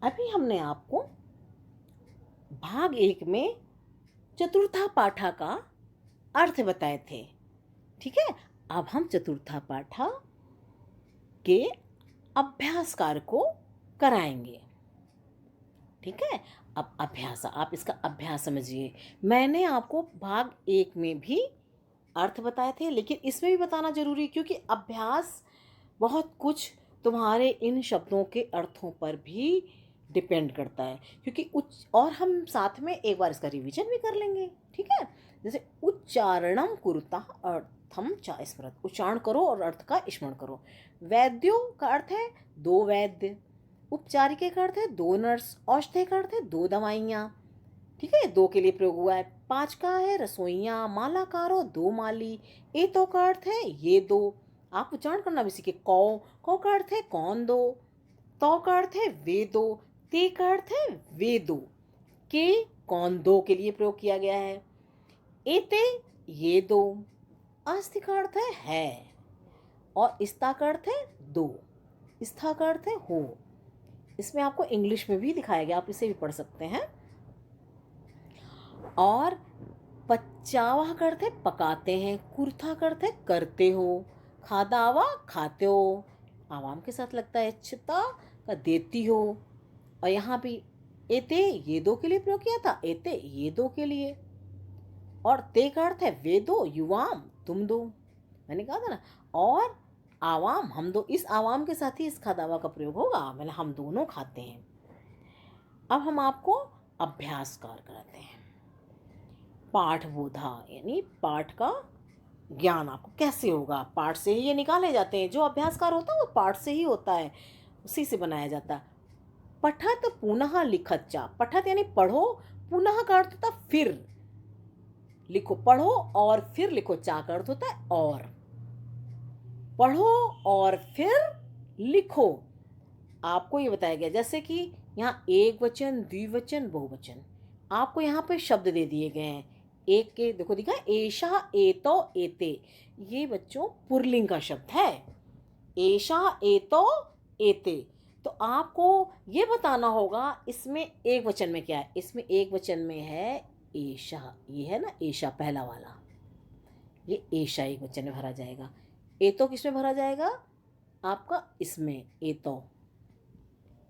अभी हमने आपको भाग 1 में चतुर्था पाठा का अर्थ बताए थे। ठीक है, अब हम चतुर्था पाठा के अभ्यास कार्य को कराएंगे। ठीक है, अब अभ्यास, आप इसका अभ्यास समझिए। मैंने आपको भाग 1 में भी अर्थ बताए थे, लेकिन इसमें भी बताना जरूरी, क्योंकि अभ्यास बहुत कुछ तुम्हारे इन शब्दों के अर्थों पर भी डिपेंड करता है। क्योंकि और हम साथ में एक बार इसका रिवीजन भी कर लेंगे। ठीक है, जैसे उच्चारणम कुरुता अर्थम चा स्मृत, उच्चारण करो और अर्थ का स्मरण करो। वैद्यो का अर्थ है दो वैद्य, उपचारिके का अर्थ है दो नर्स, औषधि का अर्थ है दो दवाइयाँ। ठीक है, दो के लिए प्रयोग हुआ है। 5 का है रसोइयाँ, मालाकारो दो माली, ए तो का अर्थ है ये दो। आप उच्चारण करना भी सीखे। कौ का अर्थ है कौन दो, तो का अर्थ है वे दो, ते का अर्थ है वे दो। के कौन दो के लिए प्रयोग किया गया है। एते ये दो, अस्ति का अर्थ है, और स्ता का अर्थ है दो, स्था का अर्थ है हो। इसमें आपको इंग्लिश में भी दिखाया गया, आप इसे भी पढ़ सकते हैं। और पचावा करते पकाते हैं, कुर्था करते करते हो, खादावा खाते हो, आवाम के साथ लगता है, चिता का देती हो। और यहाँ भी एते ये दो के लिए प्रयोग किया था, एते ये दो के लिए। और ते का अर्थ है वे दो, युवाम तुम दो, मैंने कहा था ना। और आवाम हम दो, इस आवाम के साथ ही इस खादावा का प्रयोग होगा, मैंने हम दोनों खाते हैं। अब हम आपको अभ्यास कार्य कराते हैं। पाठ बोधा यानी पाठ का ज्ञान आपको कैसे होगा, पाठ से ही ये निकाले जाते हैं। जो अभ्यासकार होता है वो पाठ से ही होता है, उसी से बनाया जाता है। पठत पुनः लिखत चा, पठत यानी पढ़ो, पुनः का अर्थ होता फिर लिखो, पढ़ो और फिर लिखो। चा का अर्थ होता है और, पढ़ो और फिर लिखो। आपको ये बताया गया, जैसे कि यहाँ एक वचन, द्विवचन, बहुवचन, आपको यहाँ पे शब्द दे दिए गए हैं। एक के देखो दिखा, एशा एतो एते, ये बच्चों पुरलिंग का शब्द है। एशा एतो एते, तो आपको ये बताना होगा इसमें एक वचन में क्या है। इसमें एक वचन में है एशा, ये है ना एशा पहला वाला, ये एशा एक वचन में भरा जाएगा। एतो किसमें भरा जाएगा, आपका इसमें एतो।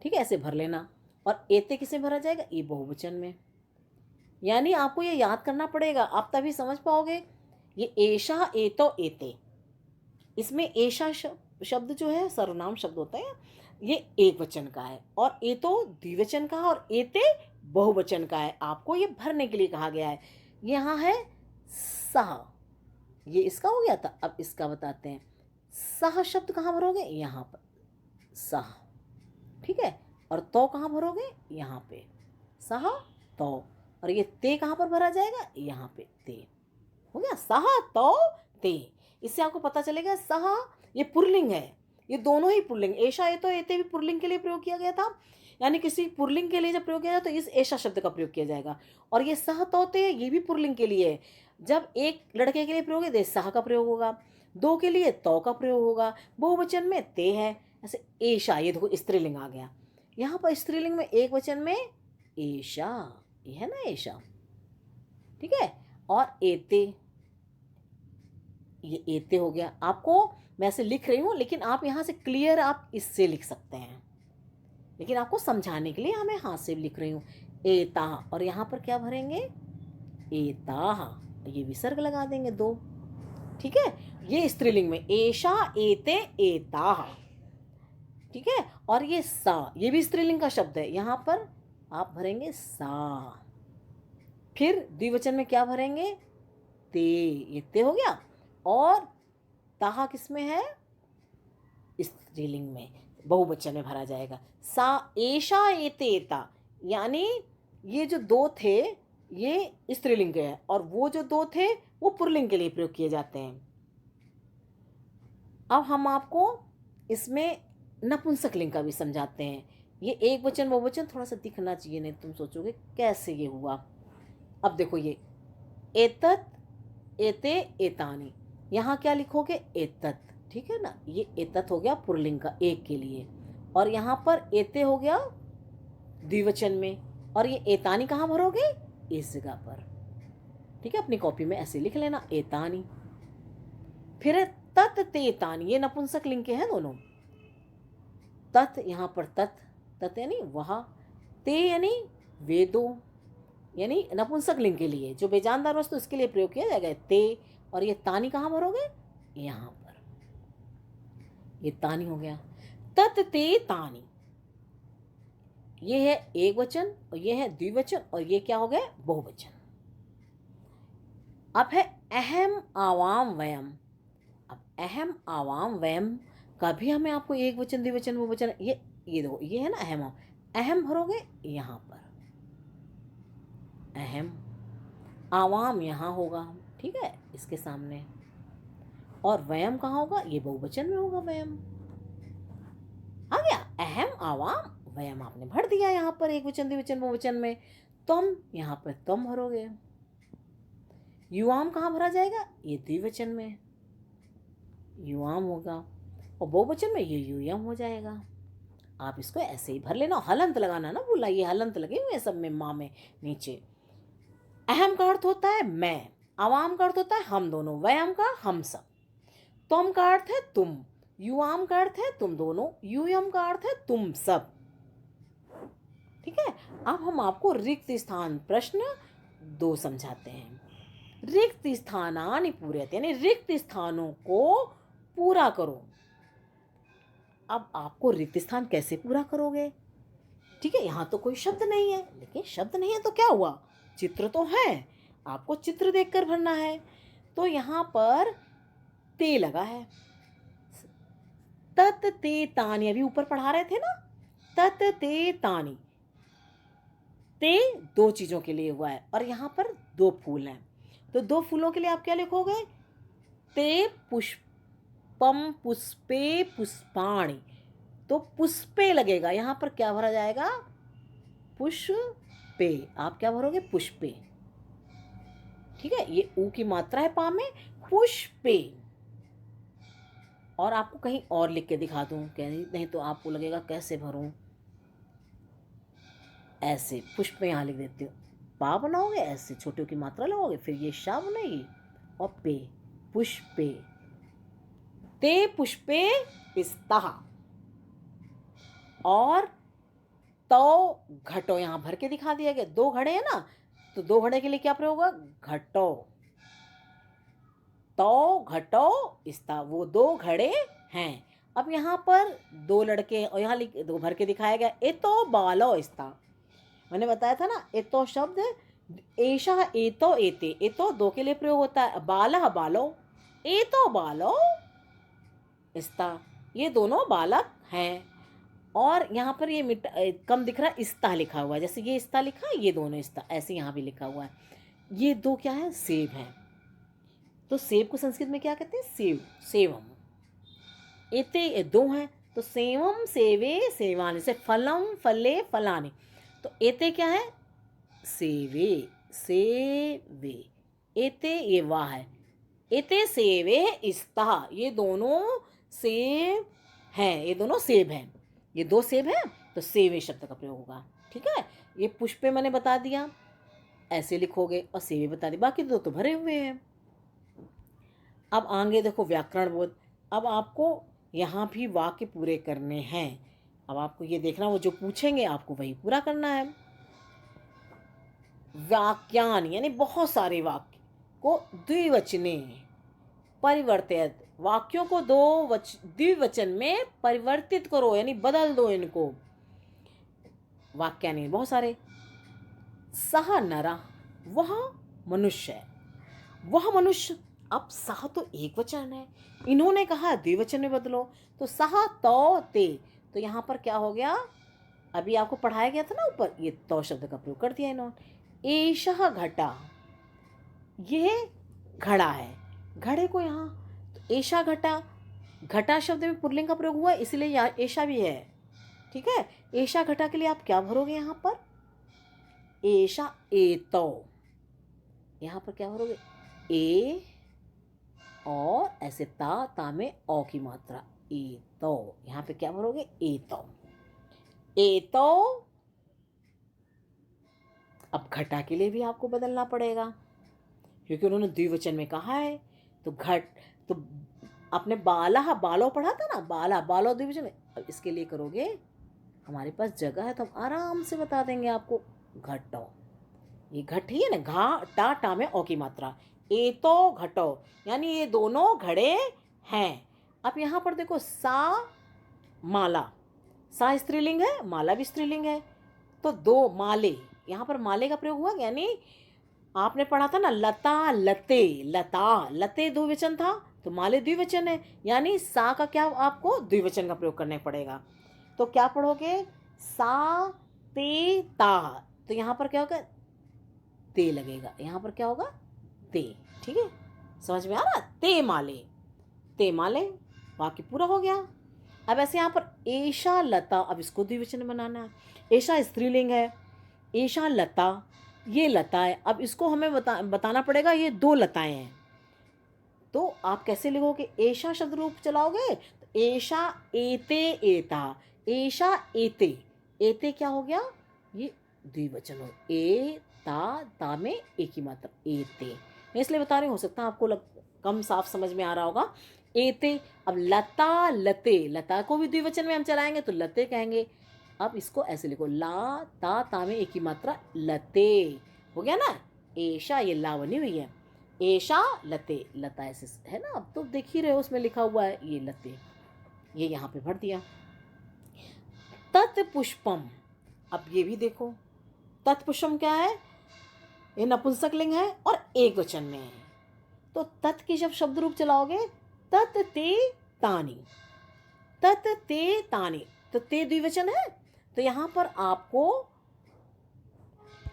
ठीक है, ऐसे भर लेना। और एते किसमें भरा जाएगा, ये बहुवचन में। यानी आपको ये याद करना पड़ेगा, आप तभी समझ पाओगे। ये एशा एतो एते, इसमें एशा शब्द जो है सर्वनाम शब्द होता है, ये एक वचन का है, और एतो द्विवचन का है, और एते बहुवचन का है। आपको ये भरने के लिए कहा गया है। यहाँ है सह, ये इसका हो गया था। अब इसका बताते हैं। सह शब्द कहाँ भरोगे, यहाँ पर सह। ठीक है, और तो कहाँ भरोगे, यहाँ पे सह तो। और ये ते कहाँ पर भरा जाएगा, यहाँ पे ते। हो गया सह तो ते। इससे आपको पता चलेगा सह ये पुरलिंग है, ये दोनों ही पुरलिंग। ऐशा ये तो एते भी पुरलिंग के लिए प्रयोग किया गया था, यानी किसी पुरलिंग के लिए जब प्रयोग किया जाए तो इस ऐशा शब्द का प्रयोग किया जाएगा। और ये सह तो ते ये भी पुरलिंग के लिए है। जब एक लड़के के लिए प्रयोग है तो सह का प्रयोग होगा, दो के लिए तो का प्रयोग होगा, बहुवचन में ते है। ऐसे ऐशा, ये देखो स्त्रीलिंग आ गया। यहाँ पर स्त्रीलिंग में एक वचन में ऐशा, ये है ना ऐशा। ठीक है, और एते, ये एते हो गया। आपको मैं ऐसे लिख रही हूँ, लेकिन आप यहाँ से क्लियर आप इससे लिख सकते हैं, लेकिन आपको समझाने के लिए हमें हाथ से लिख रही हूँ। एता, और यहाँ पर क्या भरेंगे, एता, ये विसर्ग लगा देंगे दो। ठीक है, ये स्त्रीलिंग में एशा एते एता। ठीक है, और ये सा, ये भी स्त्रीलिंग का शब्द है, यहाँ पर आप भरेंगे सा। फिर द्विवचन में क्या भरेंगे, ते, ये ते हो गया। और ताहा किसमें है, स्त्रीलिंग में, बहुवचन में भरा जाएगा। सा एशा एतेता, यानी ये जो दो थे ये स्त्रीलिंग के हैं, और वो जो दो थे वो पुल्लिंग के लिए प्रयोग किए जाते हैं। अब हम आपको इसमें नपुंसकलिंग का भी समझाते हैं। ये एक वचन बहुवचन थोड़ा सा दिखना चाहिए, नहीं तुम सोचोगे कैसे ये हुआ। अब देखो ये एतत एते एतानी, यहाँ क्या लिखोगे, एतत। ठीक है ना, ये एतत हो गया पुल्लिंग का एक के लिए, और यहाँ पर एते हो गया द्विवचन में। और ये एतानी कहाँ भरोगे? इस जगह पर। ठीक है, अपनी कॉपी में ऐसे लिख लेना, एतानी। फिर है तत् ते तानी, ये नपुंसक लिंग के हैं दोनों। तत् यहाँ पर तत् यानी वह, ते यानी वे दो, यानी नपुंसक लिंग के लिए जो बेजानदार वस्तु इसके लिए प्रयोग किया जाएगा ते। और ये तानी कहाँ भरोगे? यहाँ पर। ये तानी हो गया। तत् ते तानी, ये है एक वचन और ये है द्विवचन और ये क्या हो गया? बहुवचन। अब है अहम आवाम वयम। अब अहम आवाम वयम का भी हमें आपको एक वचन द्विवचन बहुवचन, ये दो, ये है ना अहम। अहम भरोगे यहाँ पर, अहम। आवाम यहाँ होगा, ठीक है, इसके सामने। और वयम कहाँ होगा? ये बहुवचन में होगा, वयम। आ गया, अहम आवाम वयम आपने भर दिया यहाँ पर एक वचन द्विवचन बहुवचन में। तुम यहाँ पर तुम भरोगे। युवाम कहाँ भरा जाएगा? ये द्विवचन में युवाम होगा और बहुवचन में ये यूयम हो जाएगा। आप इसको ऐसे ही भर लेना, हलंत लगाना ना भूला, ये हलंत लगे हुए हैं सब में, माँ में नीचे। अहम का अर्थ होता है मैं, आवाम का अर्थ होता है हम दोनों, वयम का हम सब, तुम का अर्थ है तुम, युवाम का अर्थ है तुम दोनों, यूयम का अर्थ है तुम सब। ठीक है, अब हम आपको रिक्त स्थान प्रश्न 2 समझाते हैं। रिक्त स्थानानि पूरयते, यानी रिक्त स्थानों को पूरा करो। अब आपको रिक्त स्थान कैसे पूरा करोगे? ठीक है, यहाँ तो कोई शब्द नहीं है, लेकिन शब्द नहीं है तो क्या हुआ? चित्र तो है, आपको चित्र देखकर भरना है। तो यहाँ पर ते लगा है, तत् ते तानी, अभी ऊपर पढ़ा रहे थे ना, तत् ते तानी। ते 2 चीजों के लिए हुआ है और यहाँ पर 2 फूल हैं, तो 2 फूलों के लिए आप क्या लिखोगे? ते पुष्पम पुष्पे पुष्पाणि, तो पुष्पे लगेगा, यहाँ पर क्या भरा जाएगा? पुष्पे। आप क्या भरोगे? पुष्पे। ठीक है, ये ऊ की मात्रा है पा में, पुष्पे। और आपको कहीं और लिख के दिखा दूं, नहीं तो आपको लगेगा कैसे भरूं, ऐसे पुष्प यहाँ लिख देती हूँ, पा बनाओगे, ऐसे छोटे की मात्रा लगाओगे, फिर ये शा बनेगी और पे, पुष्पे। ते पुष्पे पिस्ता। और तो घटो, यहाँ भर के दिखा दिया गया, 2 घड़े हैं ना, तो 2 घड़े के लिए क्या प्रयोग होगा? घटो। तो घटो इस्ता, वो 2 घड़े हैं। अब यहाँ पर 2 लड़के और यहाँ 2 भर के दिखाया गया, ए तो बालो इस्ता। मैंने बताया था ना, ए तो शब्द एशा एतो एते, ए तो 2 के लिए प्रयोग होता है, बाला बालो, ए तो बालो इस्ता, ये दोनों बालक हैं। और यहाँ पर ये कम दिख रहा है, इस्ता लिखा हुआ है, जैसे ये इस्ता लिखा है, ये दोनों इस्ता, ऐसे यहाँ भी लिखा हुआ है। ये 2 क्या है? सेब हैं। तो सेब को संस्कृत में क्या कहते हैं? सेव, सेवम। एते 2 हैं, तो सेवम सेवे सेवानि, से फलम फले फलानि, तो एते क्या है? सेवे, सेवे। एते ये वाह है, एते सेवे इस्ता, ये दोनों सेब हैं, ये दोनों सेब हैं, ये 2 सेब हैं, तो सेवे शब्द का प्रयोग होगा। ठीक है, ये पुष्पे मैंने बता दिया, ऐसे लिखोगे, और सेवे बता दी, बाकी 2 तो भरे हुए हैं। अब आगे देखो व्याकरण बोध। अब आपको यहाँ भी वाक्य पूरे करने हैं। अब आपको ये देखना, वो जो पूछेंगे आपको वही पूरा करना है। वाक्यान यानी बहुत सारे वाक्य को द्विवचने परिवर्तित, वाक्यों को द्विवचन में परिवर्तित करो, यानी बदल दो इनको। वाक्यानि बहुत सारे। सह नरा, वह मनुष्य है, वह मनुष्य। अब सह तो एक वचन है, इन्होंने कहा द्विवचन में बदलो, तो सह तो ते, तो यहाँ पर क्या हो गया? अभी आपको पढ़ाया गया था ना ऊपर, ये तो शब्द का प्रयोग कर दिया इन्होंने। एषः घटा, ये घड़ा है, घड़े को यहाँ तो एषा घटा, घटा शब्द में पुल्लिंग का प्रयोग हुआ, इसलिए यहाँ एषा भी है। ठीक है, एषा घटा के लिए आप क्या भरोगे? यहाँ पर एषा एतो, यहाँ पर क्या भरोगे? ए और ऐसे ता में औ की मात्रा, एतो, यहाँ पे क्या भरोगे? एतो, एतो अब घटा के लिए भी आपको बदलना पड़ेगा, क्योंकि उन्होंने द्विवचन में कहा है। तो घट, तो आपने बाला बालो पढ़ा था ना, बाला बालो द्विवचन में। अब इसके लिए करोगे, हमारे पास जगह है तो हम आराम से बता देंगे आपको। घटो, ये घट ही है ना, घा टा टा में ओ की मात्रा। ए तो घटो, यानी ये दोनों घड़े हैं। अब यहाँ पर देखो, सा माला, सा स्त्रीलिंग है, माला भी स्त्रीलिंग है, तो दो माले, यहाँ पर माले का प्रयोग हुआ। यानी आपने पढ़ा था ना, लता लते, लता लते द्विवचन था, तो माले द्विवचन है, यानी सा का क्या आपको द्विवचन का प्रयोग करना पड़ेगा। तो क्या पढ़ोगे, सा ते ता, तो यहाँ पर क्या होगा, ते लगेगा, यहाँ पर क्या होगा, ते। ठीक है, समझ में आ रहा, ते माले, ते माले, वाक्य पूरा हो गया। अब ऐसे यहाँ पर एशा लता, अब इसको द्विवचन में बनाना है। एशा स्त्रीलिंग है, एशा लता, ये लता है। अब इसको हमें बताना पड़ेगा ये दो लताएं हैं, तो आप कैसे लिखोगे, एशा शब्द रूप चलाओगे, तो एशा एते एता, एशा एते, एते क्या हो गया, ये द्विवचन हो, ए ता में एक ही मात्रा, एते। मैं इसलिए बता रही हूँ, हो सकता है आपको कम साफ समझ में आ रहा होगा, एते। अब लता लते, लता को भी द्विवचन में हम चलाएंगे तो लते कहेंगे। अब इसको ऐसे लिखो, ला ता में एक ही मात्रा, लते, हो गया ना। एशा, ये ला बनी हुई है, एशा लते, लता ऐसे है ना, अब तो देख ही रहे हो उसमें लिखा हुआ है ये लते, ये यहाँ पे भर दिया। तत्पुष्पम, अब ये भी देखो, तत्पुष्पम क्या है, ये नपुंसक लिंग है और एक वचन में है। तो तत् की जब शब्द रूप चलाओगे, तत् ते तानी, तत् ते तानी, तो ते द्विवचन है, तो यहां पर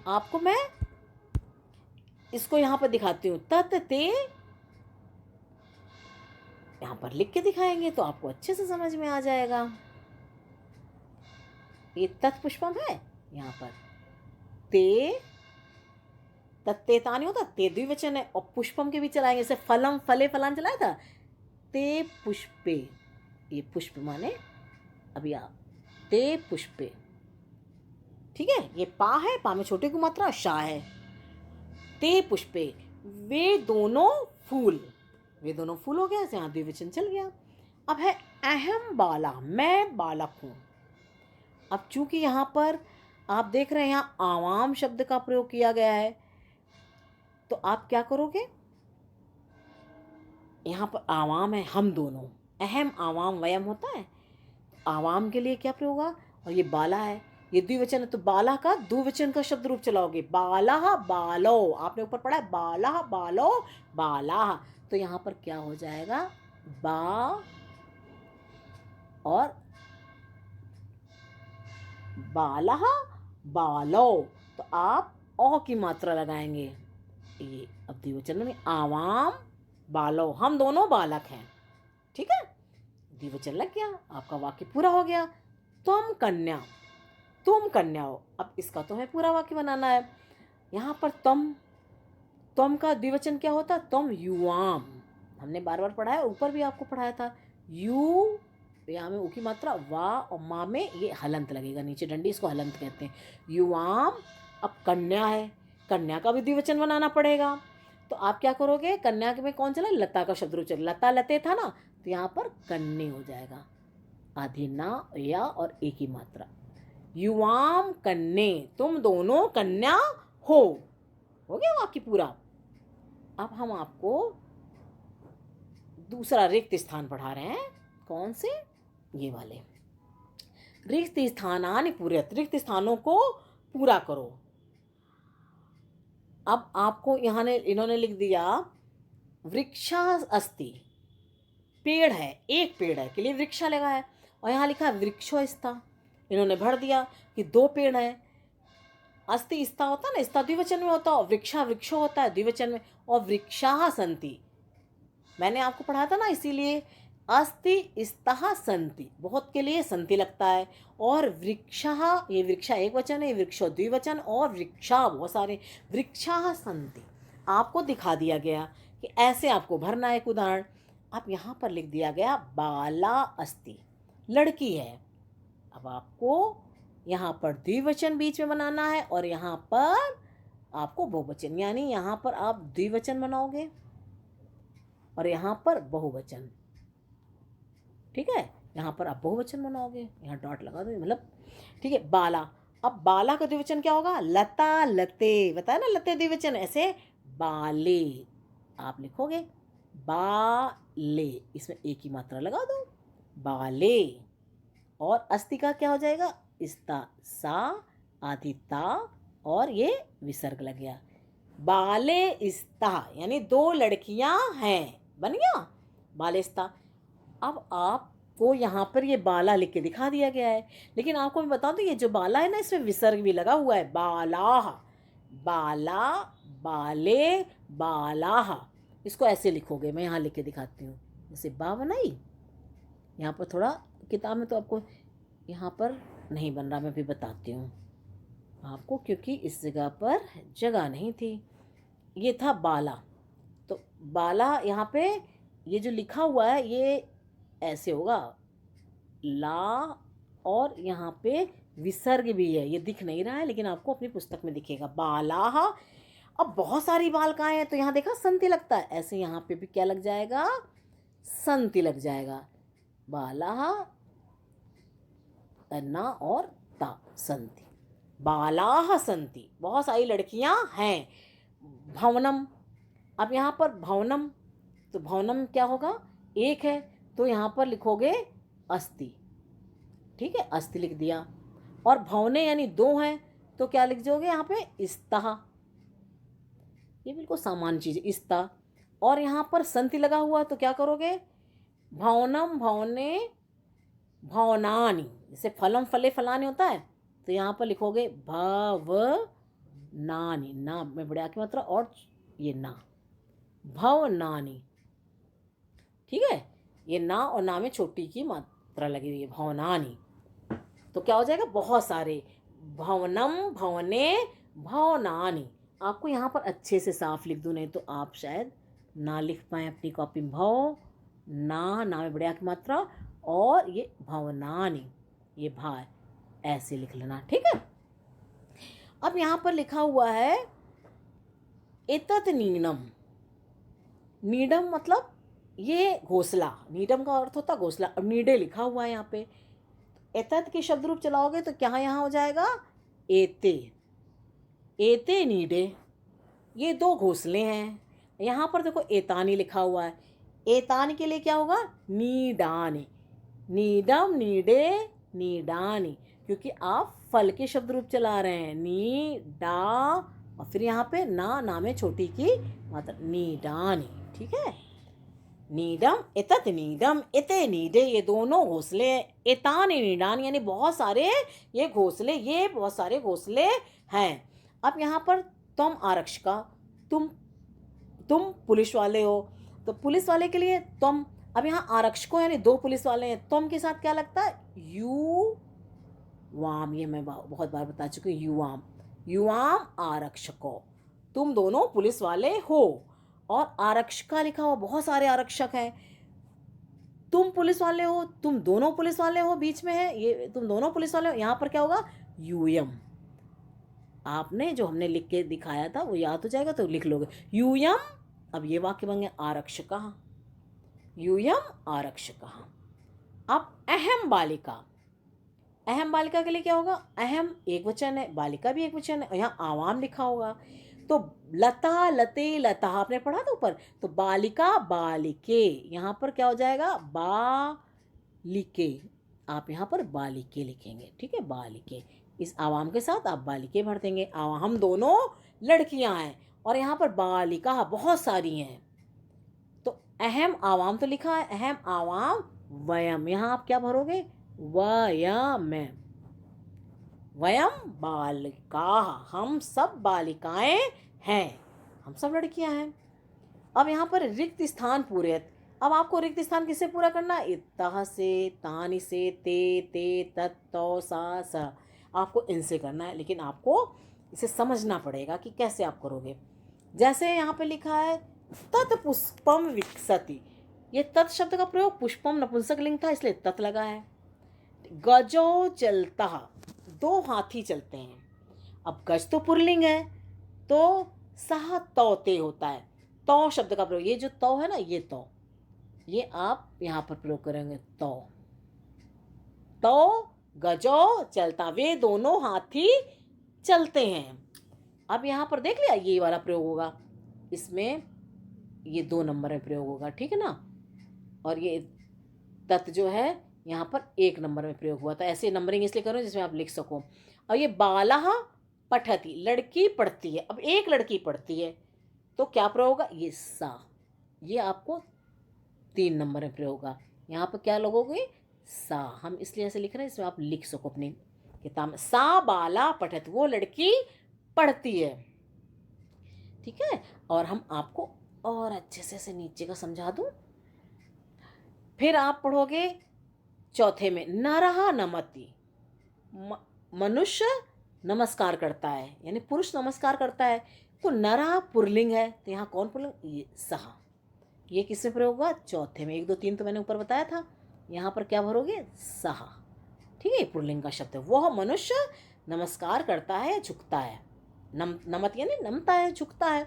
आपको मैं इसको यहां पर दिखाती हूं, तत् ते, यहां पर लिख के दिखाएंगे तो आपको अच्छे से समझ में आ जाएगा। ये तत्पुष्पम है, यहां पर ते, तत्ते तानी होता, ते द्विवचन है, और पुष्पम के भी चलाएंगे, जैसे फलम फले फलान चलाया था, ते पुष्पे, ये पुष्प माने अभी आप, ते पुष्पे। ठीक है, ये पा है, पा में छोटे की मात्रा, शा है, ते पुष्पे, वे दोनों फूल, वे दोनों फूल हो गया, यहाँ द्विवचन चल गया। अब है अहम बाला, मैं बालक हूं। अब चूंकि यहां पर आप देख रहे हैं यहाँ आवाम शब्द का प्रयोग किया गया है, तो आप क्या करोगे, यहाँ पर आवाम है, हम दोनों, अहम आवाम वयम होता है, आवाम के लिए क्या प्रयोग होगा, और ये बाला है, ये द्विवचन है, तो बाला का द्विवचन का शब्द रूप चलाओगे, बाला बालो, आपने ऊपर पढ़ा है, बाला बालो बाला, तो यहाँ पर क्या हो जाएगा, बा और बाला बालो, तो आप ओ की मात्रा लगाएंगे, ये अब द्विवचन में, आवाम बालो, हम दोनों बालक हैं। ठीक है, द्विवचन लग गया, आपका वाक्य पूरा हो गया। तुम कन्या, तुम कन्या हो। अब इसका तो हमें पूरा वाक्य बनाना है। यहाँ पर तुम का द्विवचन क्या होता है, तुम युवाम, हमने बार बार पढ़ा है, ऊपर भी आपको पढ़ाया था, यू, यहाँ में ऊ की मात्रा, वाह, और माँ में ये हलंत लगेगा, नीचे डंडी, इसको हलंत कहते हैं, युवाम। अब कन्या है, कन्या का भी द्विवचन बनाना पड़ेगा, तो आप क्या करोगे, कन्या में कौन चला, लता का शब्द रूप चला, लता लते था ना, तो यहाँ पर कन्ने हो जाएगा, आधी ना या और एक ही मात्रा, युवाम कन्ने, तुम दोनों कन्या हो गया वाक्य पूरा। अब हम आपको दूसरा रिक्त स्थान पढ़ा रहे हैं, कौन से, ये वाले, रिक्त स्थानानि पूरयत, रिक्त स्थानों को पूरा करो। अब आपको यहाँ ने इन्होंने लिख दिया, वृक्षा अस्ति, पेड़ है, एक पेड़ है के लिए वृक्षा लगा है, और यहाँ लिखा है वृक्षो स्था, इन्होंने भर दिया कि दो पेड़ है, अस्ति स्था होता ना, स्था द्विवचन में होता, और वृक्षा वृक्षो होता है द्विवचन में, और वृक्षाः सन्ति, मैंने आपको पढ़ा था ना, इसीलिए अस्ति स्तः सन्ति, बहुत के लिए संति लगता है, और वृक्षाः, ये वृक्षा एक वचन है, वृक्षो द्विवचन, और वृक्षा बहुत सारे, वृक्षाः सन्ति आपको दिखा दिया गया कि ऐसे आपको भरना है एक उदाहरण। अब यहाँ पर लिख दिया गया बाला अस्ति, लड़की है। अब आपको यहाँ पर द्विवचन बीच में बनाना है और यहाँ पर आपको बहुवचन, यानी यहाँ पर आप द्विवचन बनाओगे और यहाँ पर बहुवचन। ठीक है, यहाँ पर आप बहुवचन बनाओगे, यहाँ डॉट लगा दो, मतलब ठीक है। बाला, अब बाला का द्विवचन क्या होगा? लता लते, बताया ना लते द्विवचन, ऐसे बाले आप लिखोगे, बाले, इसमें एक ही मात्रा लगा दो, बाले। और अस्थि का क्या हो जाएगा? इस्ता, सा आदि ता और ये विसर्ग लग गया, बाले इस्ता, यानी दो लड़कियां हैं, बन गया बालेस्ता। अब आपको यहाँ पर ये बाला लिख के दिखा दिया गया है, लेकिन आपको मैं बता दूं ये जो बाला है ना, इसमें विसर्ग भी लगा हुआ है, बाला, बाला, बाले, बालाह। इसको ऐसे लिखोगे, मैं यहाँ लिख के दिखाती हूँ, जैसे बा बनाई, यहाँ पर थोड़ा किताब में तो आपको यहाँ पर नहीं बन रहा, मैं भी बताती हूँ आपको, क्योंकि इस जगह पर जगह नहीं थी। ये था बाला, तो बाला यहाँ पे ये जो लिखा हुआ है ये ऐसे होगा, ला, और यहाँ पे विसर्ग भी है, ये दिख नहीं रहा है लेकिन आपको अपनी पुस्तक में दिखेगा, बालाह। अब बहुत सारी बालिकाएं हैं तो यहाँ देखा संति लगता है, ऐसे यहाँ पे भी क्या लग जाएगा? संति लग जाएगा, बालाह, अन्ना और ता, संति, बालाह संति, बहुत सारी लड़कियां हैं। भवनम, अब यहाँ पर भवनम, तो भवनम क्या होगा? एक है, तो यहाँ पर लिखोगे अस्ति, ठीक है, अस्ति लिख दिया। और भवने यानी दो हैं, तो क्या लिख दोगे यहाँ पे? इस्ता, ये बिल्कुल सामान्य चीज़ है, इस्ता। और यहाँ पर संति लगा हुआ तो क्या करोगे? भवनम भवने भवनानि, जैसे फलम फले फलाने होता है, तो यहाँ पर लिखोगे भव नानी, ना में बड़े की मात्रा और ये ना, भव नानी, ठीक है, ये ना और ना में छोटी की मात्रा लगी हुई है, भवनानी। तो क्या हो जाएगा? बहुत सारे, भवनम भवने भवनानी। आपको यहाँ पर अच्छे से साफ लिख दूँ, नहीं तो आप शायद ना लिख पाए अपनी कॉपी में। भव ना, ना में बड़े की मात्रा और ये भवनानी, ये भा, ऐसे लिख लेना, ठीक है। अब यहाँ पर लिखा हुआ है एतत् नीडम, नीडम मतलब ये घोंसला, नीडम का अर्थ होता घोंसला, और नीडे लिखा हुआ है यहाँ पे, एतत् के शब्द रूप चलाओगे तो क्या यहाँ हो जाएगा? एते, एते नीडे, ये दो घोंसले हैं। यहाँ पर देखो एतानी लिखा हुआ है, एतानी के लिए क्या होगा? नीडानी, नीडम नीडे नीडानी, क्योंकि आप फल के शब्द रूप चला रहे हैं, नी डा, और फिर यहाँ पे ना, ना में छोटी की मतलब नीडानी, ठीक है। नीडम एतत् नीडम एते नीडे, ये दोनों घोंसले, एतानी नीडानी, यानी बहुत सारे ये घोंसले, ये बहुत सारे घोंसले हैं। अब यहाँ पर तुम आरक्षका, तुम पुलिस वाले हो, तो पुलिस वाले के लिए तुम, अब यहाँ आरक्षकों यानी दो पुलिस वाले हैं, तुम के साथ क्या लगता है? यू वाम, ये मैं बहुत बार बता चुकी हूँ, युवाम, युवाम आरक्षको, तुम दोनों पुलिस वाले हो। और आरक्षका लिखा हुआ, बहुत सारे आरक्षक हैं, तुम पुलिस वाले हो, तुम दोनों पुलिस वाले हो, बीच में है ये, तुम दोनों पुलिस वाले हो, यहाँ पर क्या होगा? यूयम, आपने जो हमने लिख के दिखाया था वो याद हो जाएगा तो लिख लोगे यूयम। अब ये वाक्य बन गया आरक्षकः, यूयम आरक्षकः। अब अहम बालिका, अहम बालिका के लिए क्या होगा? अहम एक वचन है, बालिका भी एक वचन है, और यहाँ आवाम लिखा होगा, तो लता लते लता आपने पढ़ा था ऊपर, तो बालिका बालिके, यहाँ पर क्या हो जाएगा? बालिके, आप यहाँ पर बालिके लिखेंगे, ठीक है, बालिके, इस आवाम के साथ आप बालिके भर देंगे। हम दोनों लड़कियां हैं, और यहाँ पर बालिका बहुत सारी हैं, तो अहम आवाम तो लिखा है, अहम आवाम वयम, यहाँ आप क्या भरोगे? वयम, वयम बालिका, हम सब बालिकाएं हैं, हम सब लड़कियां हैं। अब यहाँ पर रिक्त स्थान पूरे, अब आपको रिक्त स्थान किससे पूरा करना है? इतः से, तानि से, ते तत् तौ सा स, आपको इनसे करना है, लेकिन आपको इसे समझना पड़ेगा कि कैसे आप करोगे। जैसे यहाँ पे लिखा है तत् पुष्पम विकसति, ये तत् शब्द का प्रयोग पुष्पम नपुंसक लिंग था इसलिए तत् लगा है। गजो चलता, दो हाथी चलते हैं, अब गज तो पुल्लिंग है तो सह तौ ते होता है। तौ शब्द का प्रयोग, ये जो तौ है ना, ये तौ, ये आप यहाँ पर प्रयोग करेंगे। तौ, तौ गजो चलता, वे दोनों हाथी चलते हैं। अब यहाँ पर देख लिया, ये वाला प्रयोग होगा, इसमें ये 2 नंबर में प्रयोग होगा, ठीक है ना। और ये तत् जो है यहाँ पर 1 नंबर में प्रयोग हुआ था। ऐसे नंबरिंग इसलिए करो जिसमें आप लिख सको। और ये बाला पठती, लड़की पढ़ती है। अब एक लड़की पढ़ती है तो क्या प्रयोग होगा, ये सा, ये आपको 3 नंबर में प्रयोग होगा। यहाँ पर क्या लगोगे, सा। हम इसलिए ऐसे लिख रहे हैं इसमें आप लिख सको अपनी किताब में। सा बाला पठत, वो लड़की पढ़ती है, ठीक है। और हम आपको और अच्छे से ऐसे नीचे का समझा दूं। फिर आप पढ़ोगे चौथे में, नरहा नमति, मनुष्य नमस्कार करता है, यानी पुरुष नमस्कार करता है। तो नरहा पुरलिंग है, तो यहाँ कौन पुरलिंग, ये सहा। ये किसमें प्रयोग हुआ, चौथे में। 1 2 3 तो मैंने ऊपर बताया था। यहाँ पर क्या भरोगे, सहा, ठीक है। पुरलिंग का शब्द है। वह मनुष्य नमस्कार करता है, झुकता है। नमत यानी नमता है, झुकता है।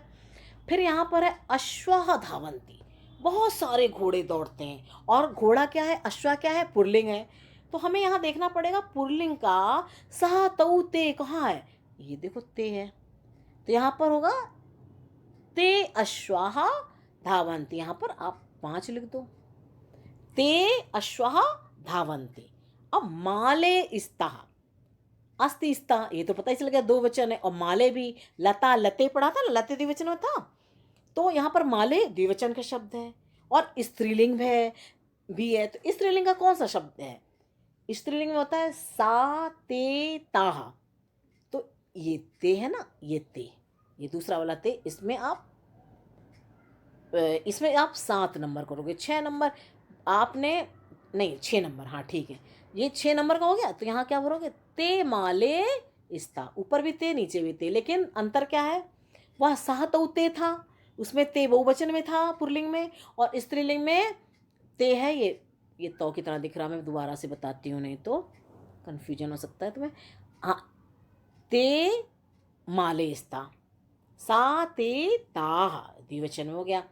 फिर यहाँ पर है अश्वः धावंती, बहुत सारे घोड़े दौड़ते हैं। और घोड़ा क्या है, अश्वा क्या है, पुरलिंग है। तो हमें यहाँ देखना पड़ेगा पुरलिंग का सह तौ ते कहाँ है, ये देखो ते है, तो यहाँ पर होगा ते अश्वाः धावंती। यहाँ पर आप 5 लिख दो, ते अश्वाः धावंती। अब माले स्तः, अस्ति स्तः, ये तो पता ही चल गया 2 वचन है। और माले भी, लता लते पढ़ा था ना, लते द्विवचन में था, तो यहाँ पर माले द्विवचन का शब्द है। और स्त्रीलिंग भी है। तो स्त्रीलिंग का कौन सा शब्द है, स्त्रीलिंग में होता है सा ते ताह। तो ये ते है ना, ये ते, ये दूसरा वाला ते, इसमें आप 7 नंबर करोगे। 6 नंबर आपने, नहीं 6 नंबर, हाँ ठीक है, ये 6 नंबर का हो गया। तो यहाँ क्या भरोगे, ते माले स्ता, ऊपर भी ते नीचे भी ते, लेकिन अंतर क्या है, वह सह तौ ते था, उसमें ते बहुवचन में था पुरलिंग में, और स्त्रीलिंग में ते है। ये तो की तरह दिख रहा, मैं दोबारा से बताती हूँ, नहीं तो कन्फ्यूजन हो सकता है तुम्हें। हाँ, ते माले स्ता, सा ते ताह, द्विवचन हो गया।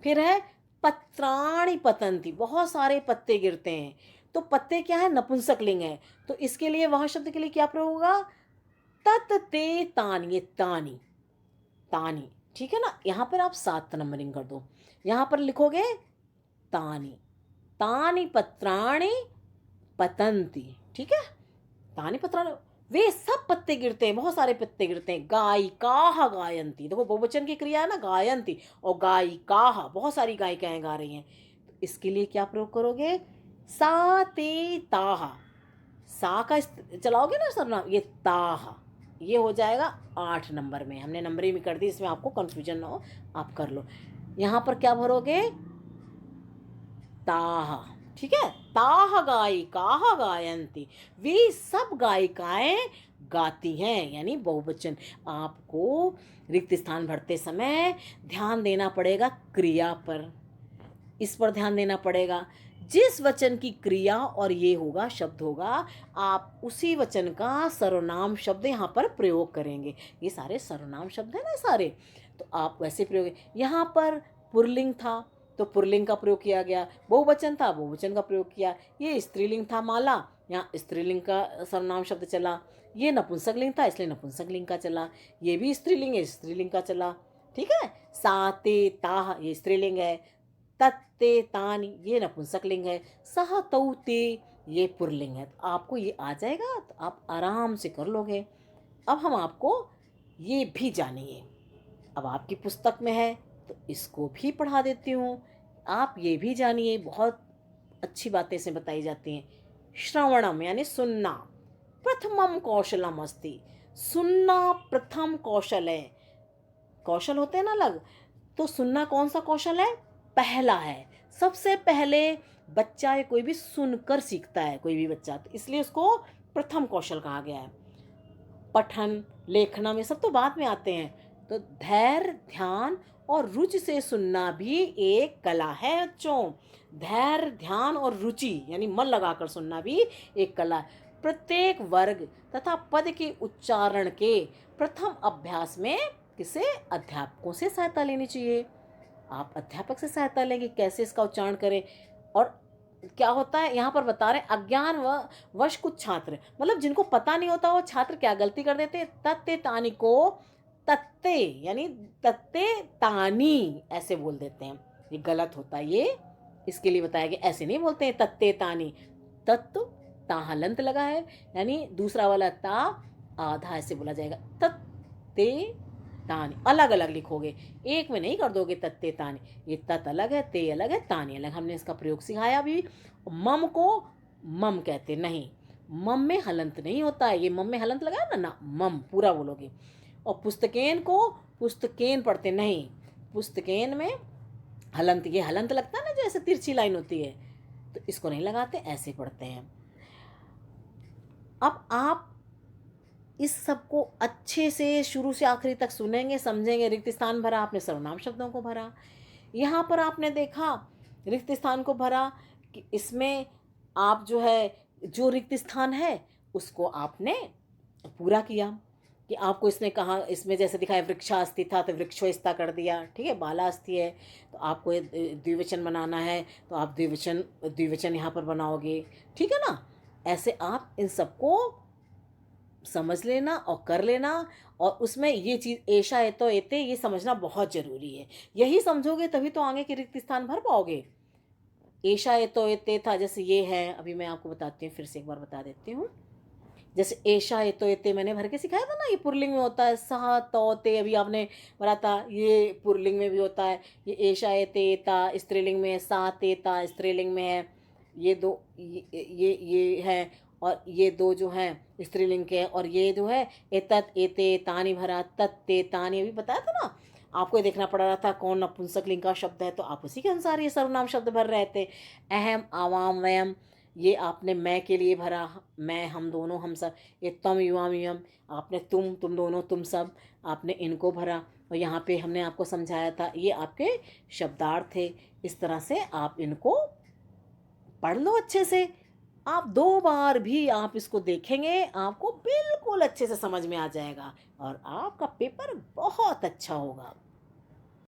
फिर है पत्राणि पतंती, बहुत सारे पत्ते गिरते हैं। तो पत्ते क्या है, नपुंसकलिंग है। तो इसके लिए वह शब्द के लिए क्या प्रयोग होगा, तत ते तानी, ये तानी, तानी, ठीक है ना। यहाँ पर आप 7 नंबरिंग कर दो। यहाँ पर लिखोगे तानी, तानी पत्राणि पतंती, ठीक है। तानी पत्राणि, वे सब पत्ते गिरते हैं, बहुत सारे पत्ते गिरते हैं। गायिकाः गायन्ति, देखो बहुवचन की क्रिया है ना, गायन्ति, और गायिकाः, बहुत सारी गायिकाएं गा रही हैं। तो इसके लिए क्या प्रयोग करोगे, सा ते ताह, सा का चलाओगे ना सर्वनाम, ये ताह, ये हो जाएगा 8 नंबर में। हमने नंबरिंग में कर दी, इसमें आपको कंफ्यूजन ना हो, आप कर लो। यहाँ पर क्या भरोगे, ताह, ठीक है। ताह गायिकाः गायन्ति, वे सब गायिकाएं गाती हैं, यानी बहुवचन। आपको रिक्त स्थान भरते समय ध्यान देना पड़ेगा क्रिया पर, इस पर ध्यान देना पड़ेगा। जिस वचन की क्रिया और ये होगा, शब्द होगा, आप उसी वचन का सर्वनाम शब्द यहाँ पर प्रयोग करेंगे। ये सारे सर्वनाम शब्द हैं ना सारे, तो आप वैसे प्रयोग। यहाँ पर पुरलिंग था तो पुरलिंग का प्रयोग किया गया, बहुवचन था बहुवचन का प्रयोग किया। ये स्त्रीलिंग था माला, यहाँ स्त्रीलिंग का सर्वनाम शब्द चला। ये नपुंसकलिंग था, इसलिए नपुंसकलिंग का चला। ये भी स्त्रीलिंग है, स्त्रीलिंग का चला, ठीक है। सा ते ताह, ये स्त्रीलिंग है। तत्ते तानी, ये नपुंसकलिंग है। सह तौ ते, ये पुरलिंग है। तो आपको ये आ जाएगा, तो आप आराम से कर लोगे। अब हम आपको ये भी जानिए, अब आपकी पुस्तक में है तो इसको भी पढ़ा देती हूँ। आप ये भी जानिए, बहुत अच्छी बातें से बताई जाती हैं। श्रवणम यानी सुनना, प्रथमम कौशलम अस्ति, सुनना प्रथम कौशल है। कौशल होते हैं ना अलग, तो सुनना कौन सा कौशल है, पहला है। सबसे पहले बच्चा या कोई भी सुनकर सीखता है, कोई भी बच्चा, तो इसलिए उसको प्रथम कौशल कहा गया है। पठन लेखना में सब तो बाद में आते हैं। तो धैर्य ध्यान और रुचि से सुनना भी एक कला है बच्चों। धैर्य ध्यान और रुचि यानी मन लगाकर सुनना भी एक कला है। प्रत्येक वर्ग तथा पद के उच्चारण के प्रथम अभ्यास में किसे? अध्यापकों से सहायता लेनी चाहिए। आप अध्यापक से सहायता लेंगे कैसे इसका उच्चारण करें। और क्या होता है यहाँ पर बता रहे अज्ञान व वश कुछ छात्र, मतलब जिनको पता नहीं होता वो छात्र क्या गलती कर देते हैं, तत्ते तानी को तत्ते यानी तत्ते तानी ऐसे बोल देते हैं। ये गलत होता है, ये इसके लिए बताया गया, ऐसे नहीं बोलते हैं तत्ते तानी। तत्व ता हलंत लगा है, यानी दूसरा वाला ता आधा ऐसे बोला जाएगा। तत्ते तानी अलग अलग लिखोगे, एक में नहीं कर दोगे तत्ते तानी। ये तत् अलग है, ते अलग है, तानी अलग। हमने इसका प्रयोग सिखाया भी। मम को मम कहते नहीं, मम में हलंत नहीं होता है। ये मम में हलंत लगा है ना, मम पूरा बोलोगे। और पुस्तकेन को पुस्तकेन पढ़ते नहीं, पुस्तकेन में हलंत, ये हलंत लगता है ना जैसे तिरछी लाइन होती है, तो इसको नहीं लगाते, ऐसे पढ़ते हैं। अब आप इस सब को अच्छे से शुरू से आखिरी तक सुनेंगे, समझेंगे। रिक्त स्थान भरा, आपने सर्वनाम शब्दों को भरा। यहाँ पर आपने देखा रिक्त स्थान को भरा कि इसमें आप जो है जो रिक्त स्थान है उसको आपने पूरा किया। कि आपको इसने कहा, इसमें जैसे दिखाया वृक्षास्थि था तो वृक्षोस्था कर दिया, ठीक है। बालास्थि है तो आपको द्विवचन बनाना है तो आप द्विवचन यहाँ पर बनाओगे, ठीक है ना। ऐसे आप इन सबको समझ लेना और कर लेना। और उसमें ये चीज़ ऐशा है तो एते, ये समझना बहुत ज़रूरी है। यही समझोगे तभी तो आगे के रिक्त स्थान भर पाओगे। ऐशा है तो एते था, जैसे ये है, अभी मैं आपको बताती हूँ, फिर से एक बार बता देती हूँ। जैसे ऐशा है तो एते मैंने भर के सिखाया था ना, ये पुरलिंग में होता है। सहा तो ते अभी आपने भरा था, ये पुरलिंग में भी होता है। ये ऐशा है ते ता स्त्रीलिंग में है, सा ते ता स्त्रीलिंग में है। ये दो ये है, और ये दो जो हैं स्त्रीलिंग के, और ये जो है एतत एते तानी भरा, तत्ते तानी अभी बताया था ना। आपको ये देखना पड़ रहा था कौन नपुंसक लिंग का शब्द है, तो आप उसी के अनुसार ये सर्वनाम शब्द भर रहे थे। अहम आवाम वयम, ये आपने मैं के लिए भरा, मैं हम दोनों हम सब। ये तम युवाम युवम, आपने तुम दोनों तुम सब, आपने इनको भरा। और यहाँ पे हमने आपको समझाया था ये आपके शब्दार्थ थे। इस तरह से आप इनको पढ़ लो अच्छे से। आप 2 बार भी आप इसको देखेंगे, आपको बिल्कुल अच्छे से समझ में आ जाएगा और आपका पेपर बहुत अच्छा होगा।